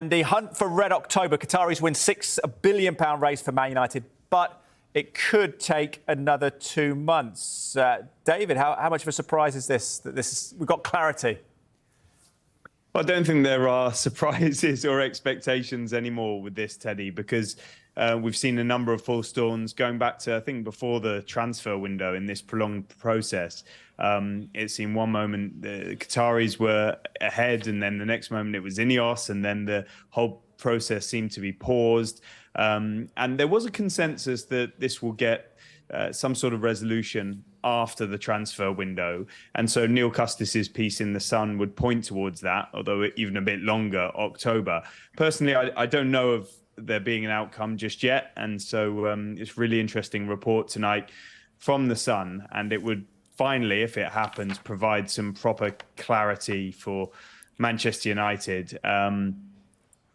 The hunt for Red October. Qataris win £6 billion race for Man United, but it could take another 2 months. David, how much of a surprise is this? We've got clarity. I don't think there are surprises or expectations anymore with this, Teddy, because we've seen a number of false dawns going back to, I think, before the transfer window in this prolonged process. It seemed one moment the Qataris were ahead, and then the next moment it was Ineos, and then the whole process seemed to be paused. And there was a consensus that this will get some sort of resolution after the transfer window. And so Neil Custis's piece in The Sun would point towards that, although even a bit longer, October. Personally, I don't know of there being an outcome just yet. And so it's really interesting report tonight from The Sun. And it would finally, if it happens, provide some proper clarity for Manchester United.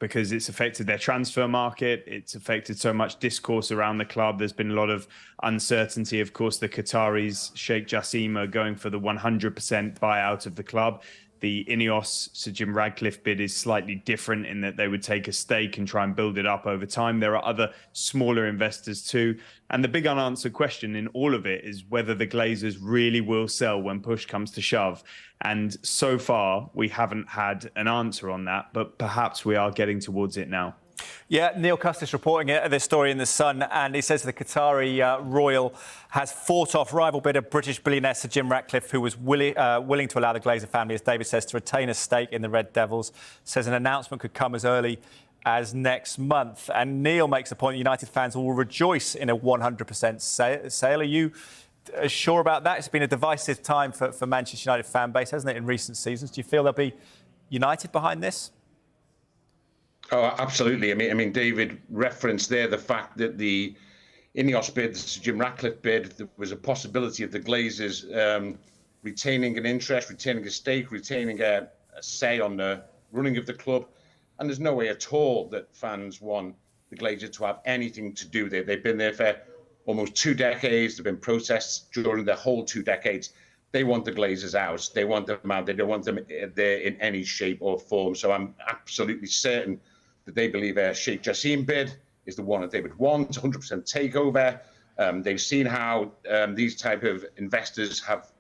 Because it's affected their transfer market. It's affected so much discourse around the club. There's been a lot of uncertainty. Of course, the Qataris, Sheikh Jassim, are going for the 100% buyout of the club. The Ineos, Sir Jim Ratcliffe bid is slightly different in that they would take a stake and try and build it up over time. There are other smaller investors too. And the big unanswered question in all of it is whether the Glazers really will sell when push comes to shove. And so far, we haven't had an answer on that, but perhaps we are getting towards it now. Yeah, Neil Custis reporting this story in The Sun, and he says the Qatari royal has fought off rival bidder British billionaire Sir Jim Ratcliffe, who was willing to allow the Glazer family, as David says, to retain a stake in the Red Devils. Says an announcement could come as early as next month. And Neil makes the point that United fans will rejoice in a 100% sale. Are you sure about that? It's been a divisive time for Manchester United fan base, hasn't it, in recent seasons? Do you feel there'll be United behind this? Oh, absolutely. I mean, David referenced there the fact that the Ineos bid, the Sir Jim Ratcliffe bid, there was a possibility of the Glazers retaining an interest, retaining a stake, retaining a say on the running of the club. And there's no way at all that fans want the Glazers to have anything to do with it. They've been there for almost 2 decades. There have been protests during the whole 2 decades. They want the Glazers out. They want them out. They don't want them there in any shape or form. So I'm absolutely certain that they believe a Sheikh Jassim bid is the one that they would want, 100% takeover. They've seen how these type of investors have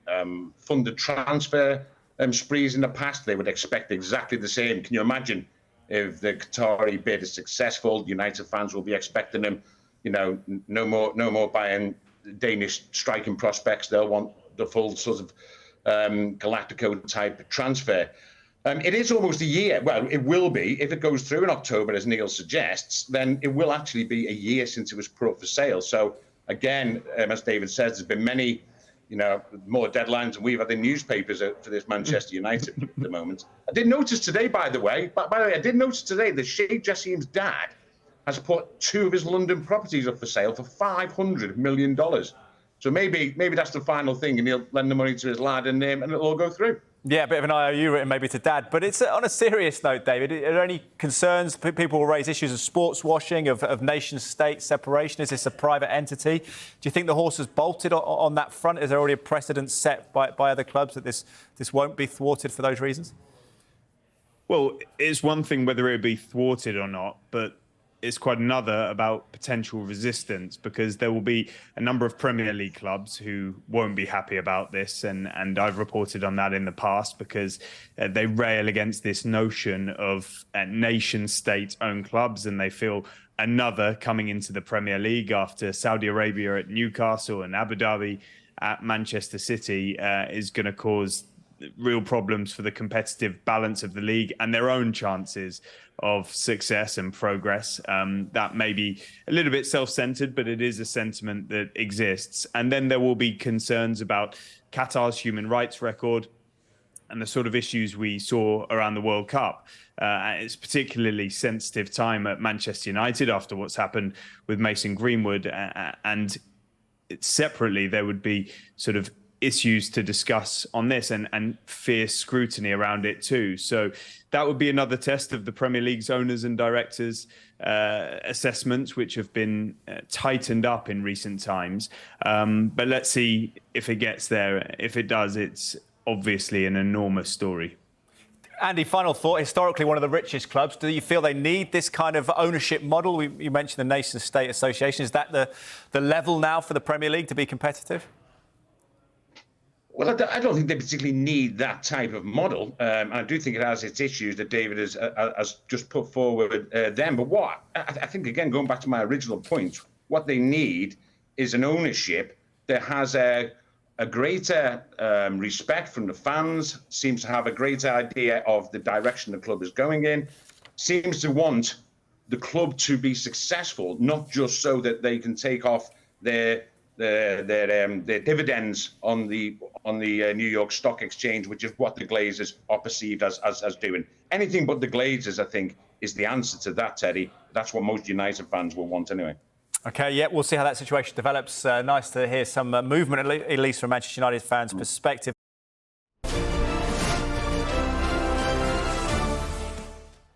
funded transfer sprees in the past. They would expect exactly the same. Can you imagine if the Qatari bid is successful? United fans will be expecting them, no more buying Danish striking prospects. They'll want the full sort of Galactico type transfer. It is almost a year. Well, it will be. If it goes through in October, as Neil suggests, then it will actually be a year since it was put up for sale. So, again, as David says, there's been many, more deadlines than we've had in newspapers for this Manchester United at the moment. I did notice today, by the way, that Sheikh Jassim's dad has put 2 of his London properties up for sale for $500 million. So maybe that's the final thing, and he'll lend the money to his lad, and it'll all go through. Yeah, a bit of an IOU written maybe to Dad. But it's on a serious note, David. Are there any concerns? People will raise issues of sports washing, of nation-state separation. Is this a private entity? Do you think the horse has bolted on that front? Is there already a precedent set by other clubs that this won't be thwarted for those reasons? Well, it's one thing whether it would be thwarted or not, but it's quite another about potential resistance, because there will be a number of Premier League clubs who won't be happy about this. And I've reported on that in the past, because they rail against this notion of nation state-owned clubs, and they feel another coming into the Premier League after Saudi Arabia at Newcastle and Abu Dhabi at Manchester City is going to cause real problems for the competitive balance of the league and their own chances of success and progress. That may be a little bit self-centered, but it is a sentiment that exists. And then there will be concerns about Qatar's human rights record and the sort of issues we saw around the World Cup. It's a particularly sensitive time at Manchester United after what's happened with Mason Greenwood. And separately, there would be sort of issues to discuss on this and fierce scrutiny around it too. So that would be another test of the Premier League's owners and directors assessments, which have been tightened up in recent times. But let's see if it gets there. If it does, it's obviously an enormous story. Andy, final thought. Historically, one of the richest clubs. Do you feel they need this kind of ownership model? You mentioned the Nation-State Association. Is that the level now for the Premier League to be competitive? Well, I don't think they particularly need that type of model. And I do think it has its issues that David has just put forward then. But what I think, again, going back to my original point, what they need is an ownership that has a greater respect from the fans, seems to have a greater idea of the direction the club is going in, seems to want the club to be successful, not just so that they can take off their dividends on the New York Stock Exchange, which is what the Glazers are perceived as doing. Anything but the Glazers, I think, is the answer to that, Teddy. That's what most United fans will want anyway. OK, yeah, we'll see how that situation develops. Nice to hear some movement, at least from Manchester United fans' perspective.